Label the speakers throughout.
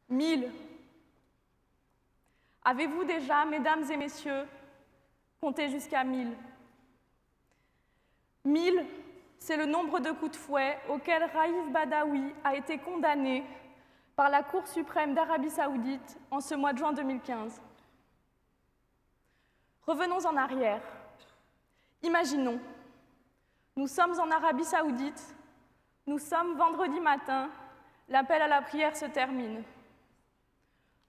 Speaker 1: 1000. Avez-vous déjà, mesdames et messieurs, compté jusqu'à 1000? 1000, c'est le nombre de coups de fouet auxquels Raïf Badawi a été condamné par la Cour suprême d'Arabie Saoudite en ce mois de juin 2015. Revenons en arrière. Imaginons, nous sommes en Arabie Saoudite, nous sommes vendredi matin, l'appel à la prière se termine.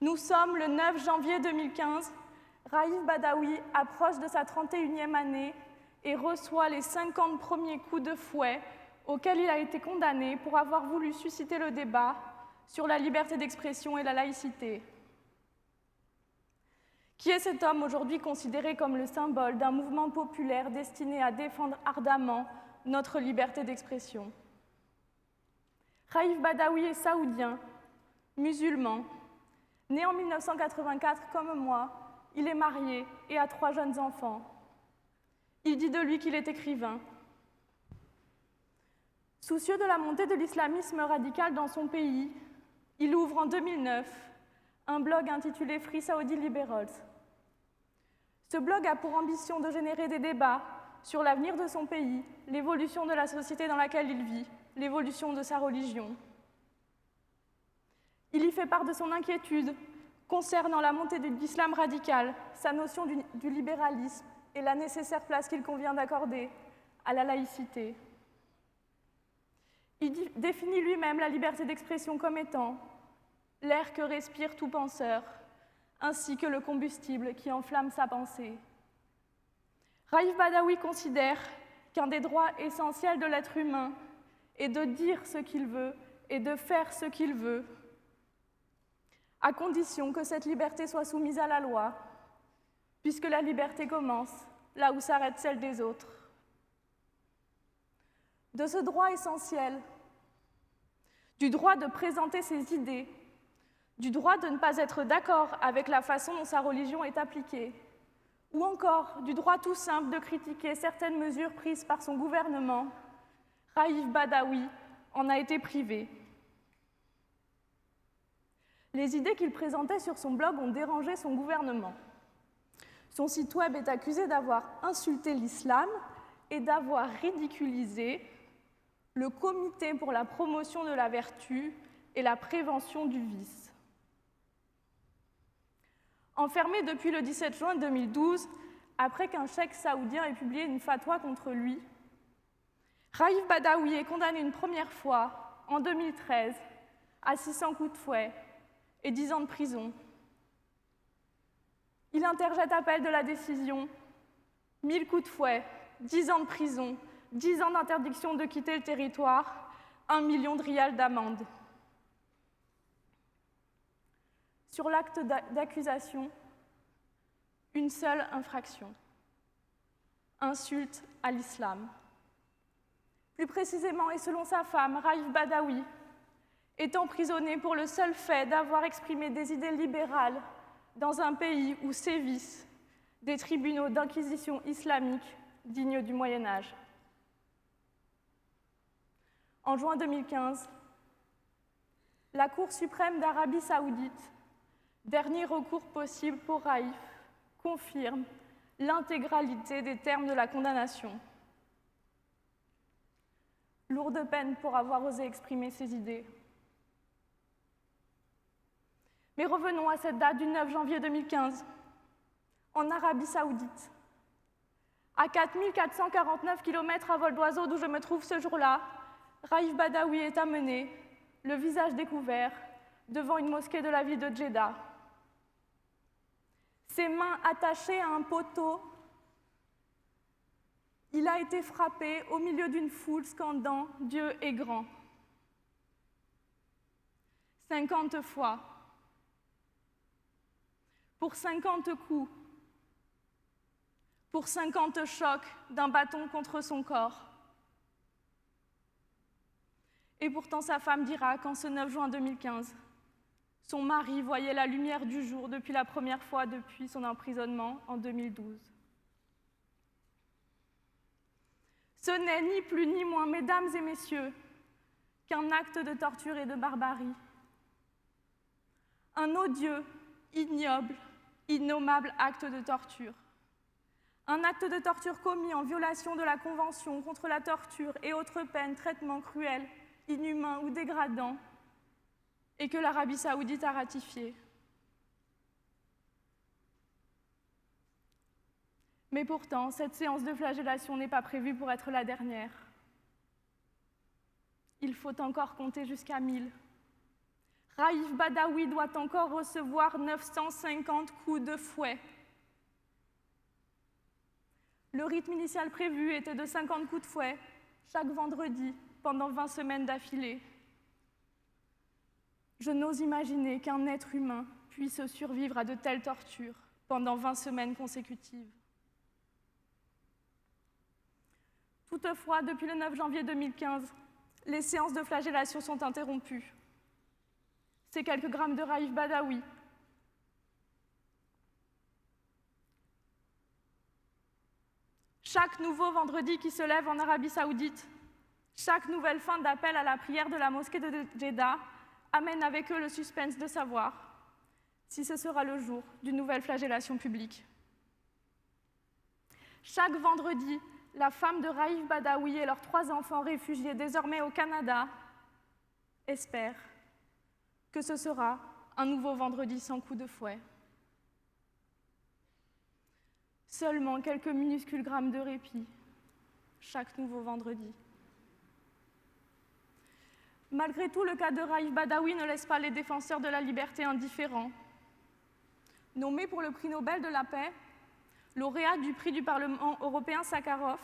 Speaker 1: Nous sommes le 9 janvier 2015, Raïf Badawi approche de sa 31e année et reçoit les 50 premiers coups de fouet auxquels il a été condamné pour avoir voulu susciter le débat sur la liberté d'expression et la laïcité. Qui est cet homme aujourd'hui considéré comme le symbole d'un mouvement populaire destiné à défendre ardemment notre liberté d'expression? Raïf Badawi est saoudien, musulman. Né en 1984 comme moi, il est marié et a 3 jeunes enfants. Il dit de lui qu'il est écrivain. Soucieux de la montée de l'islamisme radical dans son pays, il ouvre en 2009 un blog intitulé Free Saudi Liberals. Ce blog a pour ambition de générer des débats sur l'avenir de son pays, l'évolution de la société dans laquelle il vit, l'évolution de sa religion. Il y fait part de son inquiétude concernant la montée de l'islam radical, sa notion du libéralisme et la nécessaire place qu'il convient d'accorder à la laïcité. Il définit lui-même la liberté d'expression comme étant l'air que respire tout penseur, ainsi que le combustible qui enflamme sa pensée. Raïf Badawi considère qu'un des droits essentiels de l'être humain est de dire ce qu'il veut et de faire ce qu'il veut, à condition que cette liberté soit soumise à la loi, puisque la liberté commence là où s'arrête celle des autres. De ce droit essentiel, du droit de présenter ses idées, du droit de ne pas être d'accord avec la façon dont sa religion est appliquée, ou encore du droit tout simple de critiquer certaines mesures prises par son gouvernement, Raïf Badawi en a été privé. Les idées qu'il présentait sur son blog ont dérangé son gouvernement. Son site web est accusé d'avoir insulté l'islam et d'avoir ridiculisé le Comité pour la promotion de la vertu et la prévention du vice. Enfermé depuis le 17 juin 2012, après qu'un cheikh saoudien ait publié une fatwa contre lui, Raïf Badawi est condamné une première fois, en 2013, à 600 coups de fouet et 10 ans de prison. Il interjette appel de la décision, 1000 coups de fouet, 10 ans de prison, 10 ans d'interdiction de quitter le territoire, 1 million de rials d'amende. Sur l'acte d'accusation, une seule infraction, insulte à l'islam. Plus précisément, et selon sa femme, Raïf Badawi, est emprisonné pour le seul fait d'avoir exprimé des idées libérales dans un pays où sévissent des tribunaux d'inquisition islamique dignes du Moyen-Âge. En juin 2015, la Cour suprême d'Arabie Saoudite, dernier recours possible pour Raïf, confirme l'intégralité des termes de la condamnation. Lourde peine pour avoir osé exprimer ses idées. Mais revenons à cette date du 9 janvier 2015, en Arabie Saoudite. À 4449 km à vol d'oiseau d'où je me trouve ce jour-là, Raïf Badawi est amené, le visage découvert, devant une mosquée de la ville de Djeddah. Ses mains attachées à un poteau, il a été frappé au milieu d'une foule scandant « Dieu est grand ». 50 fois. Pour 50 coups. Pour 50 chocs d'un bâton contre son corps. Et pourtant, sa femme dira qu'en ce 9 juin 2015, son mari voyait la lumière du jour depuis la première fois depuis son emprisonnement en 2012. Ce n'est ni plus ni moins, mesdames et messieurs, qu'un acte de torture et de barbarie. un odieux, ignoble, innommable acte de torture. Un acte de torture commis en violation de la Convention contre la torture et autres peines, traitements cruels, inhumains ou dégradants, et que l'Arabie saoudite a ratifié. Mais pourtant, cette séance de flagellation n'est pas prévue pour être la dernière. Il faut encore compter jusqu'à 1000. Raïf Badawi doit encore recevoir 950 coups de fouet. Le rythme initial prévu était de 50 coups de fouet chaque vendredi pendant 20 semaines d'affilée. Je n'ose imaginer qu'un être humain puisse survivre à de telles tortures pendant 20 semaines consécutives. Toutefois, depuis le 9 janvier 2015, les séances de flagellation sont interrompues. Ces quelques grammes de Raïf Badawi chaque nouveau vendredi qui se lève en Arabie saoudite, chaque nouvelle fin d'appel à la prière de la mosquée de Jeddah amène avec eux le suspense de savoir si ce sera le jour d'une nouvelle flagellation publique. Chaque vendredi, la femme de Raïf Badawi et leurs 3 enfants réfugiés désormais au Canada espèrent que ce sera un nouveau vendredi sans coup de fouet. Seulement quelques minuscules grammes de répit chaque nouveau vendredi. Malgré tout, le cas de Raïf Badawi ne laisse pas les défenseurs de la liberté indifférents. Nommé pour le prix Nobel de la paix, lauréat du prix du Parlement européen Sakharov,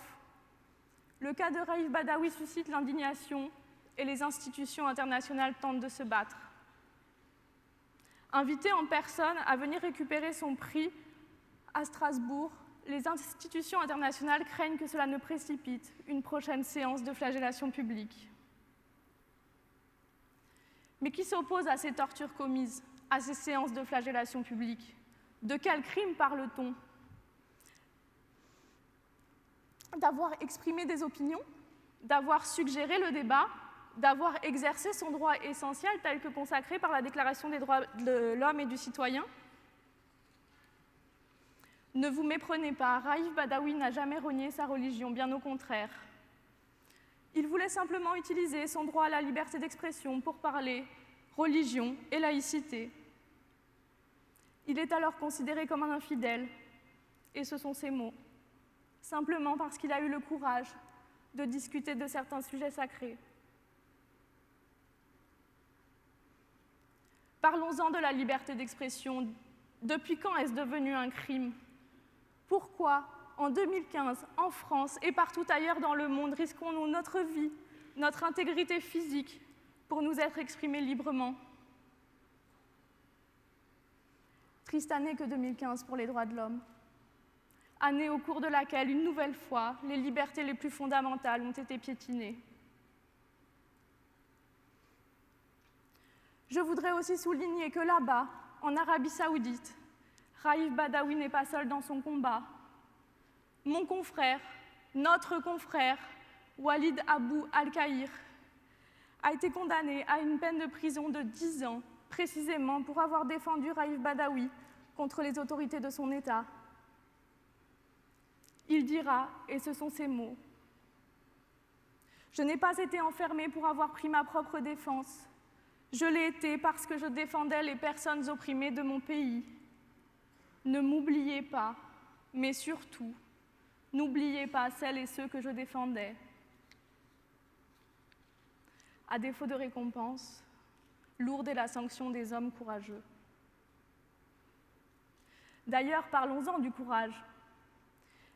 Speaker 1: le cas de Raïf Badawi suscite l'indignation et les institutions internationales tentent de se battre. Invité en personne à venir récupérer son prix à Strasbourg, les institutions internationales craignent que cela ne précipite une prochaine séance de flagellation publique. Mais qui s'oppose à ces tortures commises, à ces séances de flagellation publique? De quel crime parle-t-on? D'avoir exprimé des opinions, d'avoir suggéré le débat, d'avoir exercé son droit essentiel tel que consacré par la Déclaration des droits de l'homme et du citoyen? Ne vous méprenez pas, Raïf Badawi n'a jamais renié sa religion, bien au contraire. Il voulait simplement utiliser son droit à la liberté d'expression pour parler religion et laïcité. Il est alors considéré comme un infidèle, et ce sont ses mots, simplement parce qu'il a eu le courage de discuter de certains sujets sacrés. Parlons-en de la liberté d'expression. Depuis quand est-ce devenu un crime? Pourquoi, en 2015, en France et partout ailleurs dans le monde, risquons-nous notre vie, notre intégrité physique pour nous être exprimés librement? Triste année que 2015 pour les droits de l'homme. Année au cours de laquelle, une nouvelle fois, les libertés les plus fondamentales ont été piétinées. Je voudrais aussi souligner que là-bas, en Arabie saoudite, Raïf Badawi n'est pas seul dans son combat. Mon confrère, notre confrère, Walid Abou Al-Kahir, a été condamné à une peine de prison de 10 ans, précisément pour avoir défendu Raïf Badawi contre les autorités de son État. Il dira, et ce sont ses mots, « Je n'ai pas été enfermé pour avoir pris ma propre défense. Je l'ai été parce que je défendais les personnes opprimées de mon pays. Ne m'oubliez pas, mais surtout, n'oubliez pas celles et ceux que je défendais. » À défaut de récompense, lourde est la sanction des hommes courageux. D'ailleurs, parlons-en du courage.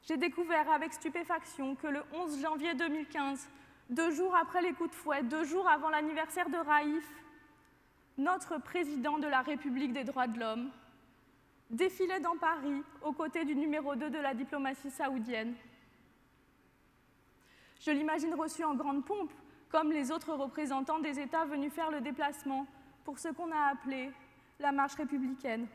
Speaker 1: J'ai découvert avec stupéfaction que le 11 janvier 2015, 2 jours après les coups de fouet, 2 jours avant l'anniversaire de Raïf, notre président de la République des droits de l'homme défilait dans Paris aux côtés du numéro 2 de la diplomatie saoudienne. Je l'imagine reçu en grande pompe, comme les autres représentants des États venus faire le déplacement pour ce qu'on a appelé la marche républicaine.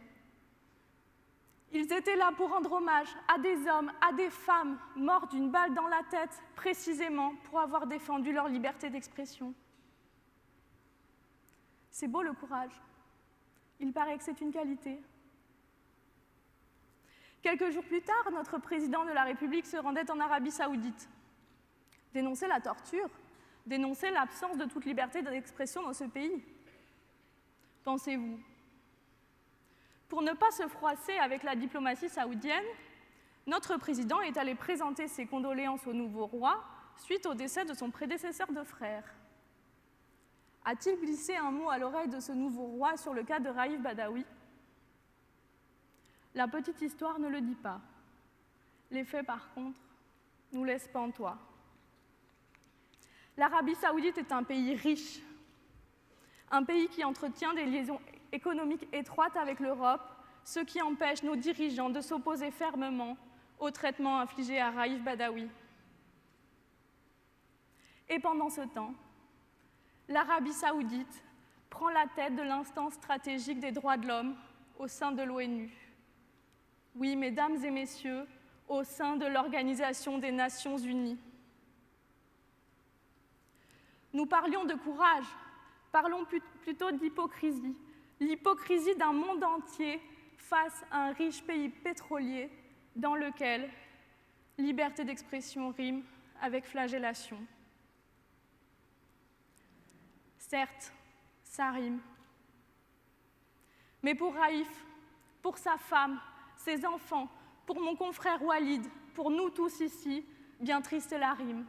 Speaker 1: Ils étaient là pour rendre hommage à des hommes, à des femmes morts d'une balle dans la tête, précisément pour avoir défendu leur liberté d'expression. C'est beau le courage. Il paraît que c'est une qualité. Quelques jours plus tard, notre président de la République se rendait en Arabie Saoudite. Dénoncer la torture, dénoncer l'absence de toute liberté d'expression dans ce pays. Pensez-vous? Pour ne pas se froisser avec la diplomatie saoudienne, notre président est allé présenter ses condoléances au nouveau roi suite au décès de son prédécesseur de frère. A-t-il glissé un mot à l'oreille de ce nouveau roi sur le cas de Raïf Badawi? La petite histoire ne le dit pas. Les faits, par contre, nous laissent pantois. L'Arabie saoudite est un pays riche, un pays qui entretient des liaisons économiques étroites avec l'Europe, ce qui empêche nos dirigeants de s'opposer fermement au traitement infligé à Raïf Badawi. Et pendant ce temps, l'Arabie saoudite prend la tête de l'instance stratégique des droits de l'homme au sein de l'ONU. Oui, mesdames et messieurs, au sein de l'Organisation des Nations Unies. Nous parlions de courage, parlons plutôt d'hypocrisie. L'hypocrisie d'un monde entier face à un riche pays pétrolier dans lequel liberté d'expression rime avec flagellation. Certes, ça rime. Mais pour Raïf, pour sa femme, ses enfants, pour mon confrère Walid, pour nous tous ici, bien triste la rime.